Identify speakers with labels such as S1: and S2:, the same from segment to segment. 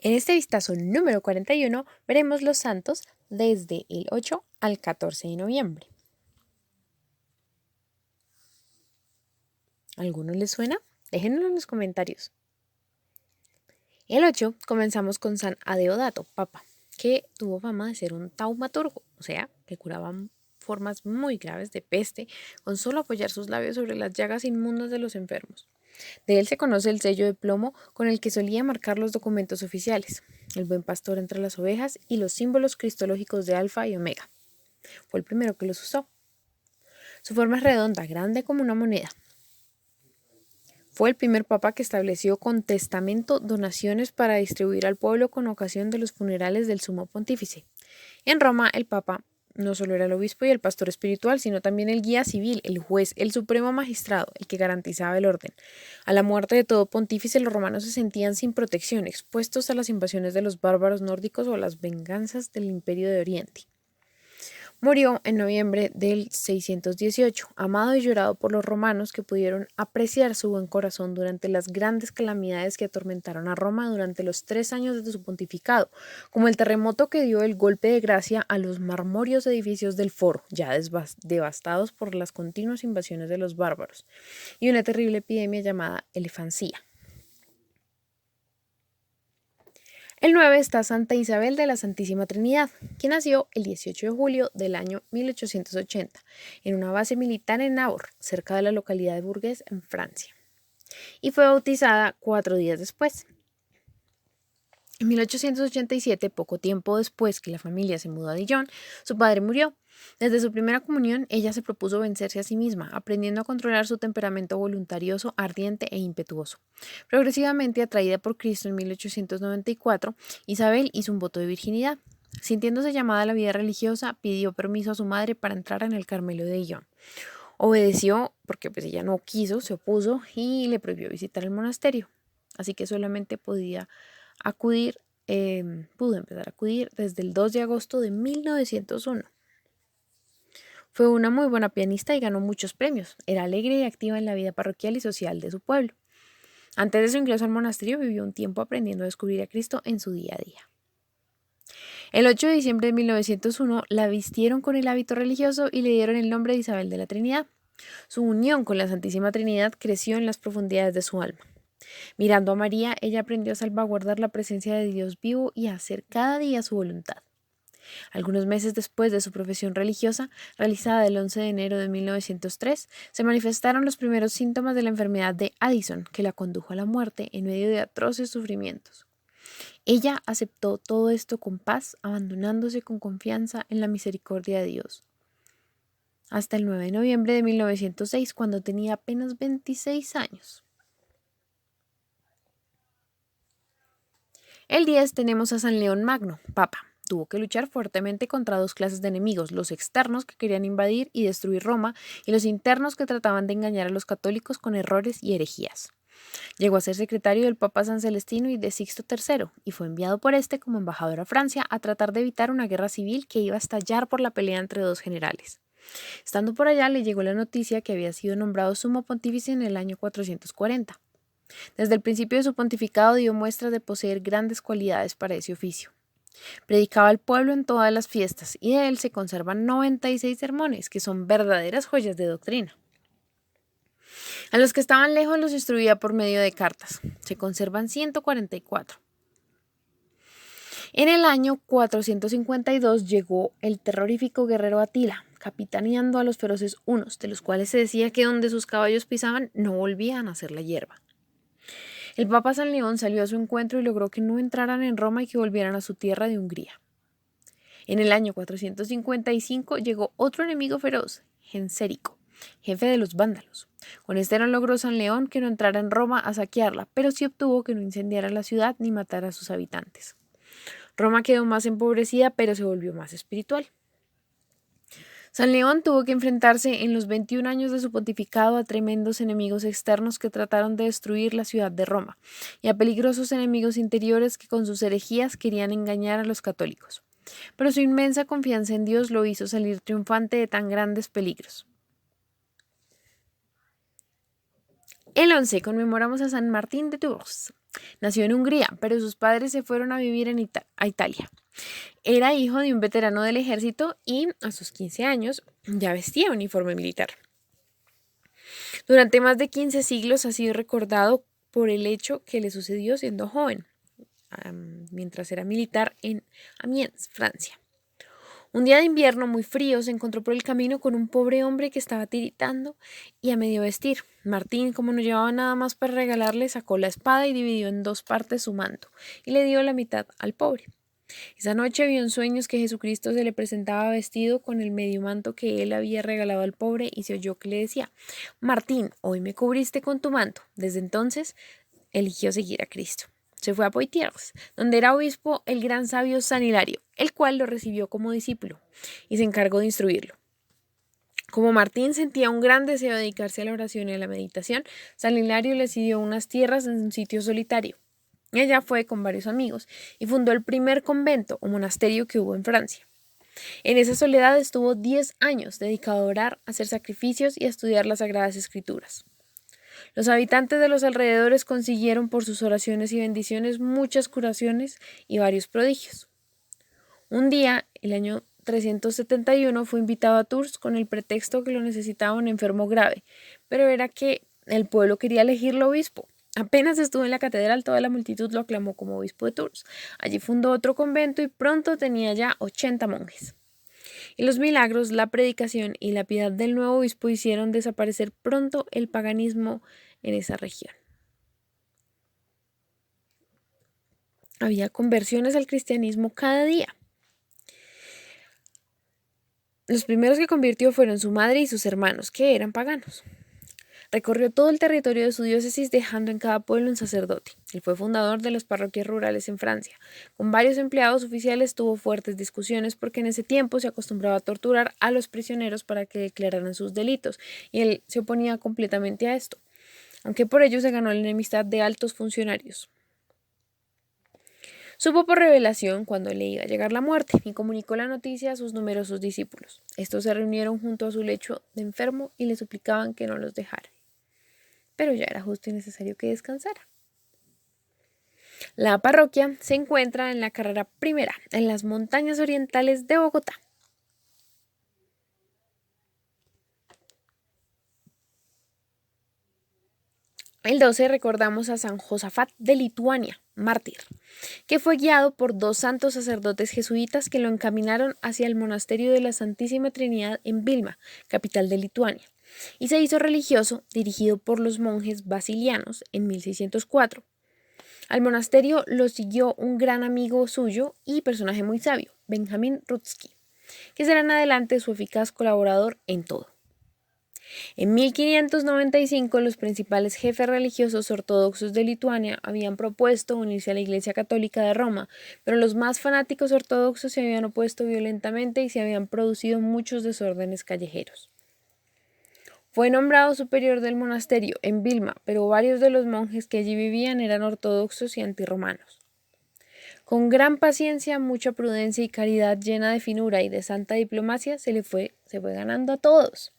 S1: En este vistazo número 41 veremos los santos desde el 8 al 14 de noviembre. ¿Alguno les suena? Déjenlo en los comentarios. El 8 comenzamos con San Adeodato, papa, que tuvo fama de ser un taumaturgo, o sea, que curaba formas muy graves de peste con solo apoyar sus labios sobre las llagas inmundas de los enfermos. De él se conoce el sello de plomo con el que solía marcar los documentos oficiales, el buen pastor entre las ovejas y los símbolos cristológicos de Alfa y Omega. Fue el primero que los usó. Su forma es redonda, grande como una moneda. Fue el primer papa que estableció con testamento donaciones para distribuir al pueblo con ocasión de los funerales del sumo pontífice. En Roma, el papa no solo era el obispo y el pastor espiritual, sino también el guía civil, el juez, el supremo magistrado, el que garantizaba el orden. A la muerte de todo pontífice, los romanos se sentían sin protección, expuestos a las invasiones de los bárbaros nórdicos o a las venganzas del Imperio de Oriente. Murió en noviembre del 618, amado y llorado por los romanos que pudieron apreciar su buen corazón durante las grandes calamidades que atormentaron a Roma durante los 3 años de su pontificado, como el terremoto que dio el golpe de gracia a los marmóreos edificios del Foro, ya devastados por las continuas invasiones de los bárbaros, y una terrible epidemia llamada elefancía. El 9 está Santa Isabel de la Santísima Trinidad, quien nació el 18 de julio del año 1880 en una base militar en Navarre, cerca de la localidad de Bourges, en Francia, y fue bautizada 4 días después. En 1887, poco tiempo después que la familia se mudó a Dijon, su padre murió. Desde su primera comunión, ella se propuso vencerse a sí misma, aprendiendo a controlar su temperamento voluntarioso, ardiente e impetuoso. Progresivamente atraída por Cristo en 1894, Isabel hizo un voto de virginidad. Sintiéndose llamada a la vida religiosa, pidió permiso a su madre para entrar en el Carmelo de Dijon. Obedeció porque ella no quiso, se opuso y le prohibió visitar el monasterio. Así que solamente pudo empezar a acudir desde el 2 de agosto de 1901. Fue una muy buena pianista y ganó muchos premios. Era alegre y activa en la vida parroquial y social de su pueblo. Antes de su ingreso al monasterio vivió un tiempo aprendiendo a descubrir a Cristo en su día a día. El 8 de diciembre de 1901 la vistieron con el hábito religioso y le dieron el nombre de Isabel de la Trinidad. Su unión con la Santísima Trinidad creció en las profundidades de su alma. Mirando a María, ella aprendió a salvaguardar la presencia de Dios vivo y a hacer cada día su voluntad. Algunos meses después de su profesión religiosa, realizada el 11 de enero de 1903, se manifestaron los primeros síntomas de la enfermedad de Addison, que la condujo a la muerte en medio de atroces sufrimientos. Ella aceptó todo esto con paz, abandonándose con confianza en la misericordia de Dios. Hasta el 9 de noviembre de 1906, cuando tenía apenas 26 años. El 10 tenemos a San León Magno, papa. Tuvo que luchar fuertemente contra 2 clases de enemigos, los externos que querían invadir y destruir Roma y los internos que trataban de engañar a los católicos con errores y herejías. Llegó a ser secretario del Papa San Celestino y de Sixto III y fue enviado por este como embajador a Francia a tratar de evitar una guerra civil que iba a estallar por la pelea entre 2 generales. Estando por allá le llegó la noticia que había sido nombrado sumo pontífice en el año 440. Desde el principio de su pontificado dio muestras de poseer grandes cualidades para ese oficio. Predicaba al pueblo en todas las fiestas y de él se conservan 96 sermones, que son verdaderas joyas de doctrina. A los que estaban lejos los instruía por medio de cartas. Se conservan 144. En el año 452 llegó el terrorífico guerrero Atila, capitaneando a los feroces hunos, de los cuales se decía que donde sus caballos pisaban no volvían a ser la hierba. El Papa San León salió a su encuentro y logró que no entraran en Roma y que volvieran a su tierra de Hungría. En el año 455 llegó otro enemigo feroz, Gensérico, jefe de los vándalos. Con este no logró San León que no entrara en Roma a saquearla, pero sí obtuvo que no incendiara la ciudad ni matara a sus habitantes. Roma quedó más empobrecida, pero se volvió más espiritual. San León tuvo que enfrentarse en los 21 años de su pontificado a tremendos enemigos externos que trataron de destruir la ciudad de Roma y a peligrosos enemigos interiores que con sus herejías querían engañar a los católicos. Pero su inmensa confianza en Dios lo hizo salir triunfante de tan grandes peligros. El 11 conmemoramos a San Martín de Tours. Nació en Hungría, pero sus padres se fueron a vivir a Italia. Era hijo de un veterano del ejército y a sus 15 años ya vestía uniforme militar. Durante más de 15 siglos ha sido recordado por el hecho que le sucedió siendo joven, mientras era militar en Amiens, Francia. Un día de invierno muy frío se encontró por el camino con un pobre hombre que estaba tiritando y a medio vestir. Martín, como no llevaba nada más para regalarle, sacó la espada y dividió en dos partes su manto y le dio la mitad al pobre. Esa noche vio en sueños que Jesucristo se le presentaba vestido con el medio manto que él había regalado al pobre y se oyó que le decía: Martín, hoy me cubriste con tu manto. Desde entonces eligió seguir a Cristo. Se fue a Poitiers, donde era obispo el gran sabio San Hilario, el cual lo recibió como discípulo y se encargó de instruirlo. Como Martín sentía un gran deseo de dedicarse a la oración y a la meditación, San Hilario le cedió unas tierras en un sitio solitario. Y allá fue con varios amigos y fundó el primer convento o monasterio que hubo en Francia. En esa soledad estuvo 10 años dedicado a orar, a hacer sacrificios y a estudiar las Sagradas Escrituras. Los habitantes de los alrededores consiguieron por sus oraciones y bendiciones muchas curaciones y varios prodigios. Un día, el año 371, fue invitado a Tours con el pretexto que lo necesitaba un enfermo grave, pero era que el pueblo quería elegirlo obispo. Apenas estuvo en la catedral, toda la multitud lo aclamó como obispo de Tours. Allí fundó otro convento y pronto tenía ya 80 monjes. Y los milagros, la predicación y la piedad del nuevo obispo hicieron desaparecer pronto el paganismo en esa región. Había conversiones al cristianismo cada día. Los primeros que convirtió fueron su madre y sus hermanos, que eran paganos. Recorrió todo el territorio de su diócesis dejando en cada pueblo un sacerdote. Él fue fundador de las parroquias rurales en Francia. Con varios empleados oficiales tuvo fuertes discusiones porque en ese tiempo se acostumbraba a torturar a los prisioneros para que declararan sus delitos y él se oponía completamente a esto, aunque por ello se ganó la enemistad de altos funcionarios. Supo por revelación cuando le iba a llegar la muerte y comunicó la noticia a sus numerosos discípulos. Estos se reunieron junto a su lecho de enfermo y le suplicaban que no los dejara. Pero ya era justo y necesario que descansara. La parroquia se encuentra en la carrera primera, en las montañas orientales de Bogotá. El 12 recordamos a San Josafat de Lituania, mártir, que fue guiado por dos santos sacerdotes jesuitas que lo encaminaron hacia el monasterio de la Santísima Trinidad en Vilna, capital de Lituania, y se hizo religioso dirigido por los monjes basilianos en 1604. Al monasterio lo siguió un gran amigo suyo y personaje muy sabio, Benjamín Rutsky, que será en adelante su eficaz colaborador en todo. En 1595 los principales jefes religiosos ortodoxos de Lituania habían propuesto unirse a la Iglesia Católica de Roma, pero los más fanáticos ortodoxos se habían opuesto violentamente y se habían producido muchos desórdenes callejeros. Fue nombrado superior del monasterio en Vilna, pero varios de los monjes que allí vivían eran ortodoxos y antirromanos. Con gran paciencia, mucha prudencia y caridad llena de finura y de santa diplomacia, se fue ganando a todos.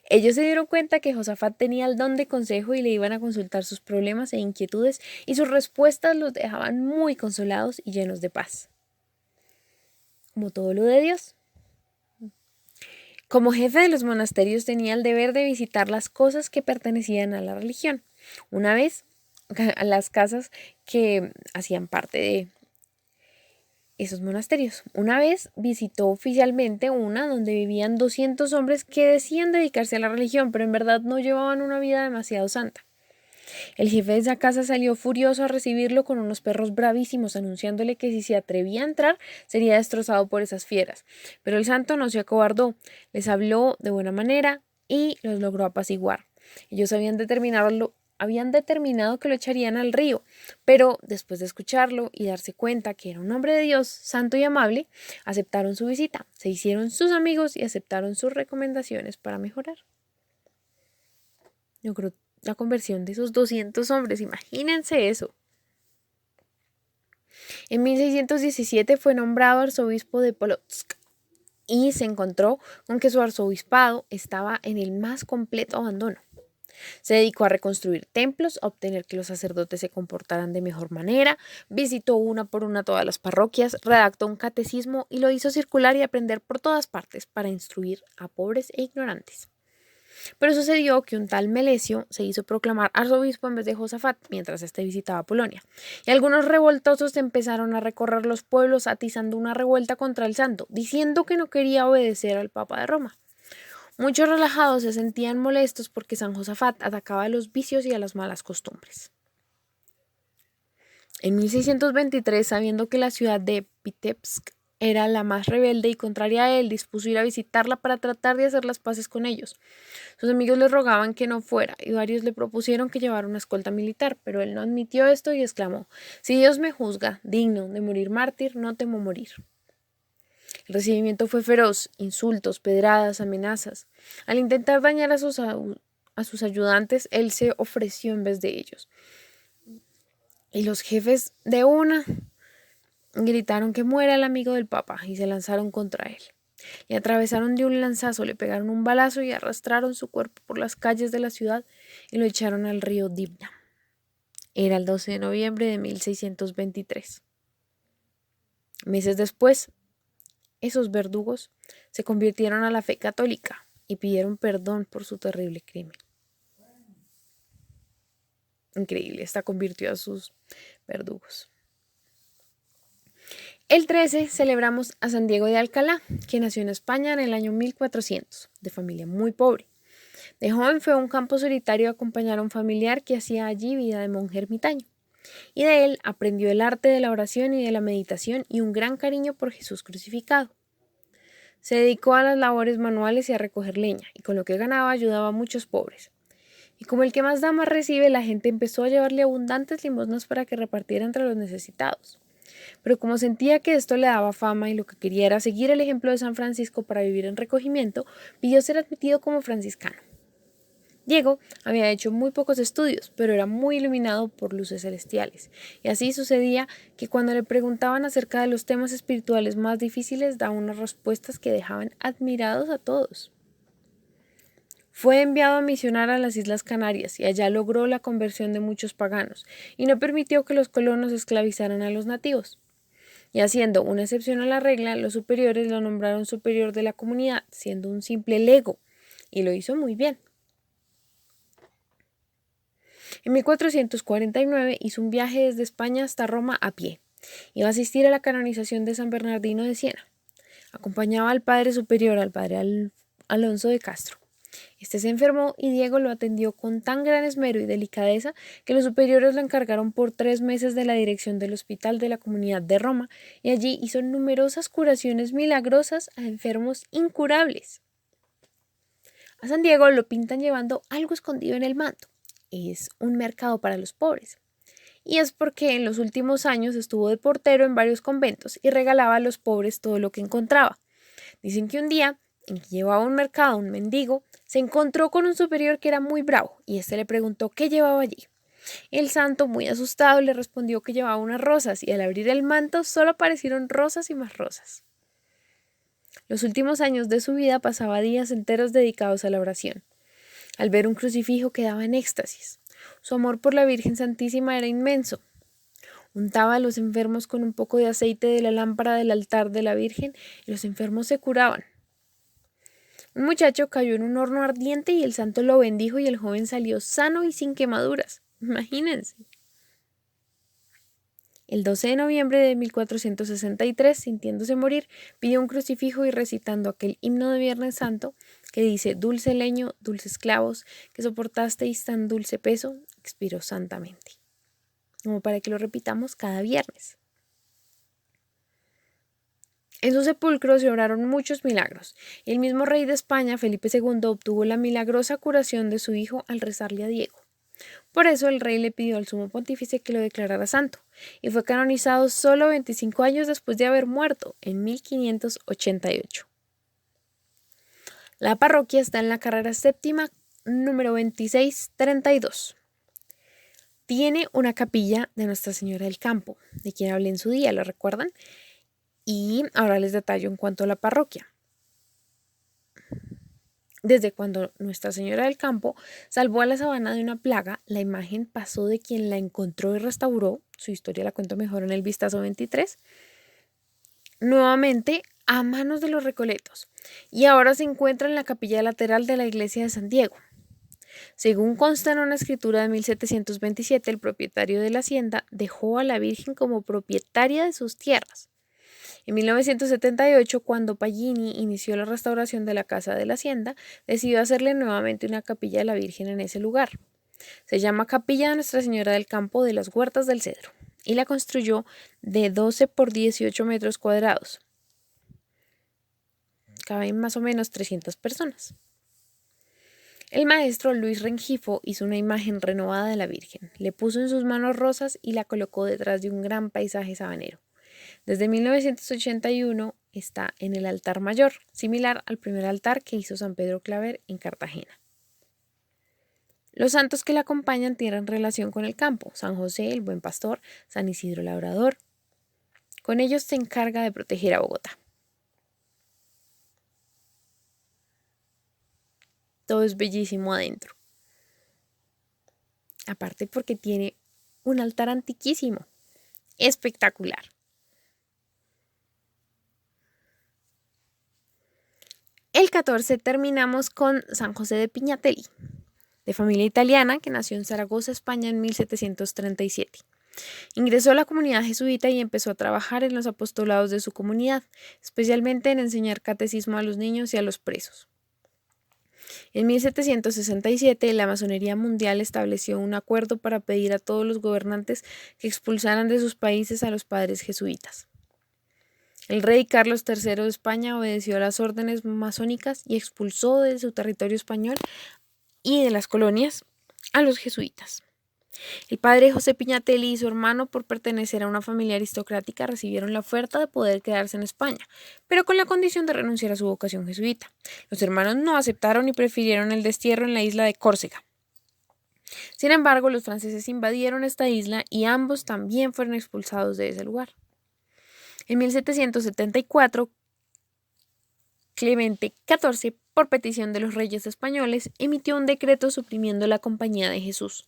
S1: Ellos se dieron cuenta que Josafat tenía el don de consejo y le iban a consultar sus problemas e inquietudes y sus respuestas los dejaban muy consolados y llenos de paz. Como todo lo de Dios. Como jefe de los monasterios tenía el deber de visitar las cosas que pertenecían a la religión. Una vez, a las casas que hacían parte de esos monasterios. Una vez visitó oficialmente una donde vivían 200 hombres que decían dedicarse a la religión, pero en verdad no llevaban una vida demasiado santa. El jefe de esa casa salió furioso a recibirlo con unos perros bravísimos, anunciándole que si se atrevía a entrar sería destrozado por esas fieras. Pero el santo no se acobardó, les habló de buena manera y los logró apaciguar. Ellos habían determinado que lo echarían al río, pero después de escucharlo y darse cuenta que era un hombre de Dios, santo y amable, aceptaron su visita, se hicieron sus amigos y aceptaron sus recomendaciones para mejorar. Yo creo la conversión de esos 200 hombres, imagínense eso. En 1617 fue nombrado arzobispo de Polotsk y se encontró con que su arzobispado estaba en el más completo abandono. Se dedicó a reconstruir templos, a obtener que los sacerdotes se comportaran de mejor manera, visitó una por una todas las parroquias, redactó un catecismo y lo hizo circular y aprender por todas partes para instruir a pobres e ignorantes. Pero sucedió que un tal Melesio se hizo proclamar arzobispo en vez de Josafat mientras éste visitaba Polonia, y algunos revoltosos empezaron a recorrer los pueblos atizando una revuelta contra el santo, diciendo que no quería obedecer al Papa de Roma. Muchos relajados se sentían molestos porque San Josafat atacaba a los vicios y a las malas costumbres. En 1623, sabiendo que la ciudad de Vitebsk era la más rebelde y contraria a él, dispuso ir a visitarla para tratar de hacer las paces con ellos. Sus amigos le rogaban que no fuera y varios le propusieron que llevara una escolta militar, pero él no admitió esto y exclamó: «Si Dios me juzga digno de morir mártir, no temo morir». El recibimiento fue feroz, insultos, pedradas, amenazas. Al intentar dañar a sus ayudantes, él se ofreció en vez de ellos. Y los jefes de una gritaron que muera el amigo del Papa y se lanzaron contra él. Le atravesaron de un lanzazo, le pegaron un balazo y arrastraron su cuerpo por las calles de la ciudad y lo echaron al río Dibna. Era el 12 de noviembre de 1623. Meses después, esos verdugos se convirtieron a la fe católica y pidieron perdón por su terrible crimen. Increíble, esta convirtió a sus verdugos. El 13 celebramos a San Diego de Alcalá, que nació en España en el año 1400, de familia muy pobre. De joven fue a un campo solitario a acompañar a un familiar que hacía allí vida de monje ermitaño, y de él aprendió el arte de la oración y de la meditación y un gran cariño por Jesús crucificado. Se dedicó a las labores manuales y a recoger leña, y con lo que ganaba ayudaba a muchos pobres. Y como el que más da más recibe, la gente empezó a llevarle abundantes limosnas para que repartiera entre los necesitados. Pero como sentía que esto le daba fama y lo que quería era seguir el ejemplo de San Francisco para vivir en recogimiento, pidió ser admitido como franciscano. Diego había hecho muy pocos estudios, pero era muy iluminado por luces celestiales, y así sucedía que cuando le preguntaban acerca de los temas espirituales más difíciles, daba unas respuestas que dejaban admirados a todos. Fue enviado a misionar a las Islas Canarias y allá logró la conversión de muchos paganos, y no permitió que los colonos esclavizaran a los nativos. Y haciendo una excepción a la regla, los superiores lo nombraron superior de la comunidad, siendo un simple lego, y lo hizo muy bien. En 1449 hizo un viaje desde España hasta Roma a pie. Iba a asistir a la canonización de San Bernardino de Siena. Acompañaba al padre superior, al padre Alonso de Castro. Este se enfermó y Diego lo atendió con tan gran esmero y delicadeza que los superiores lo encargaron por 3 meses de la dirección del hospital de la comunidad de Roma, y allí hizo numerosas curaciones milagrosas a enfermos incurables. A San Diego lo pintan llevando algo escondido en el manto. Es un mercado para los pobres. Y es porque en los últimos años estuvo de portero en varios conventos y regalaba a los pobres todo lo que encontraba. Dicen que un día, en que llevaba a un mercado un mendigo, se encontró con un superior que era muy bravo y éste le preguntó qué llevaba allí. El santo, muy asustado, le respondió que llevaba unas rosas, y al abrir el manto solo aparecieron rosas y más rosas. Los últimos años de su vida pasaba días enteros dedicados a la oración. Al ver un crucifijo quedaba en éxtasis. Su amor por la Virgen Santísima era inmenso. Untaba a los enfermos con un poco de aceite de la lámpara del altar de la Virgen y los enfermos se curaban. Un muchacho cayó en un horno ardiente y el santo lo bendijo y el joven salió sano y sin quemaduras. Imagínense. El 12 de noviembre de 1463, sintiéndose morir, pidió un crucifijo y recitando aquel himno de Viernes Santo que dice: «Dulce leño, dulces clavos, que soportasteis tan dulce peso», expiró santamente. Como para que lo repitamos cada viernes. En su sepulcro se obraron muchos milagros. El mismo rey de España, Felipe II, obtuvo la milagrosa curación de su hijo al rezarle a Diego. Por eso el rey le pidió al sumo pontífice que lo declarara santo, y fue canonizado solo 25 años después de haber muerto, en 1588. La parroquia está en la carrera séptima, número 2632. Tiene una capilla de Nuestra Señora del Campo, de quien hablé en su día, ¿lo recuerdan? Y ahora les detallo en cuanto a la parroquia. Desde cuando Nuestra Señora del Campo salvó a la sabana de una plaga, la imagen pasó de quien la encontró y restauró, su historia la cuento mejor en el vistazo 23, nuevamente a manos de los recoletos, y ahora se encuentra en la capilla lateral de la iglesia de San Diego. Según consta en una escritura de 1727, el propietario de la hacienda dejó a la Virgen como propietaria de sus tierras. En 1978, cuando Pallini inició la restauración de la casa de la hacienda, decidió hacerle nuevamente una capilla de la Virgen en ese lugar. Se llama Capilla de Nuestra Señora del Campo de las Huertas del Cedro y la construyó de 12 por 18 metros cuadrados. Caben más o menos 300 personas. El maestro Luis Rengifo hizo una imagen renovada de la Virgen, le puso en sus manos rosas y la colocó detrás de un gran paisaje sabanero. Desde 1981 está en el altar mayor, similar al primer altar que hizo San Pedro Claver en Cartagena. Los santos que la acompañan tienen relación con el campo: San José, el buen pastor, San Isidro Labrador. Con ellos se encarga de proteger a Bogotá. Todo es bellísimo adentro. Aparte porque tiene un altar antiquísimo, espectacular. El 14 terminamos con San José de Pignatelli, de familia italiana que nació en Zaragoza, España en 1737. Ingresó a la comunidad jesuita y empezó a trabajar en los apostolados de su comunidad, especialmente en enseñar catecismo a los niños y a los presos. En 1767, la Masonería Mundial estableció un acuerdo para pedir a todos los gobernantes que expulsaran de sus países a los padres jesuitas. El rey Carlos III de España obedeció a las órdenes masónicas y expulsó de su territorio español y de las colonias a los jesuitas. El padre José Pignatelli y su hermano, por pertenecer a una familia aristocrática, recibieron la oferta de poder quedarse en España, pero con la condición de renunciar a su vocación jesuita. Los hermanos no aceptaron y prefirieron el destierro en la isla de Córcega. Sin embargo, los franceses invadieron esta isla y ambos también fueron expulsados de ese lugar. En 1774, Clemente XIV, por petición de los reyes españoles, emitió un decreto suprimiendo la Compañía de Jesús.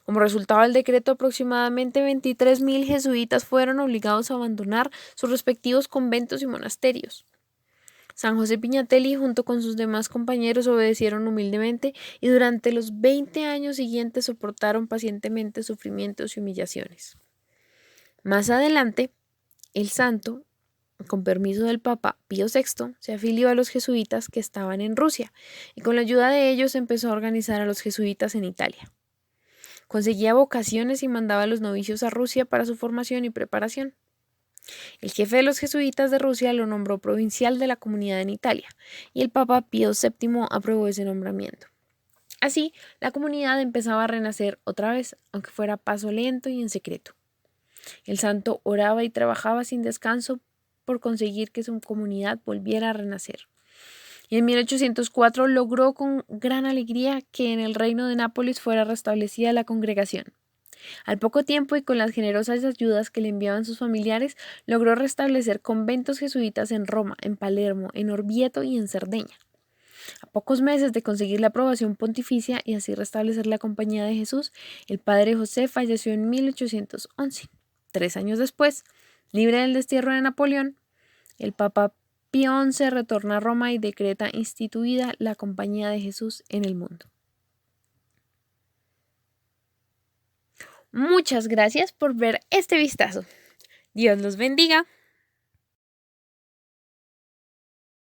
S1: Como resultado del decreto, aproximadamente 23.000 jesuitas fueron obligados a abandonar sus respectivos conventos y monasterios. San José Pignatelli, junto con sus demás compañeros, obedecieron humildemente y durante los 20 años siguientes soportaron pacientemente sufrimientos y humillaciones. Más adelante, el santo, con permiso del Papa Pío VI, se afilió a los jesuitas que estaban en Rusia y con la ayuda de ellos empezó a organizar a los jesuitas en Italia. Conseguía vocaciones y mandaba a los novicios a Rusia para su formación y preparación. El jefe de los jesuitas de Rusia lo nombró provincial de la comunidad en Italia y el Papa Pío VII aprobó ese nombramiento. Así, la comunidad empezaba a renacer otra vez, aunque fuera a paso lento y en secreto. El santo oraba y trabajaba sin descanso por conseguir que su comunidad volviera a renacer. Y en 1804 logró con gran alegría que en el reino de Nápoles fuera restablecida la congregación. Al poco tiempo y con las generosas ayudas que le enviaban sus familiares, logró restablecer conventos jesuitas en Roma, en Palermo, en Orvieto y en Cerdeña. A pocos meses de conseguir la aprobación pontificia y así restablecer la Compañía de Jesús, el padre José falleció en 1811. 3 años después, libre del destierro de Napoleón, el Papa Pío XI retorna a Roma y decreta instituida la Compañía de Jesús en el mundo. Muchas gracias por ver este vistazo. Dios los bendiga.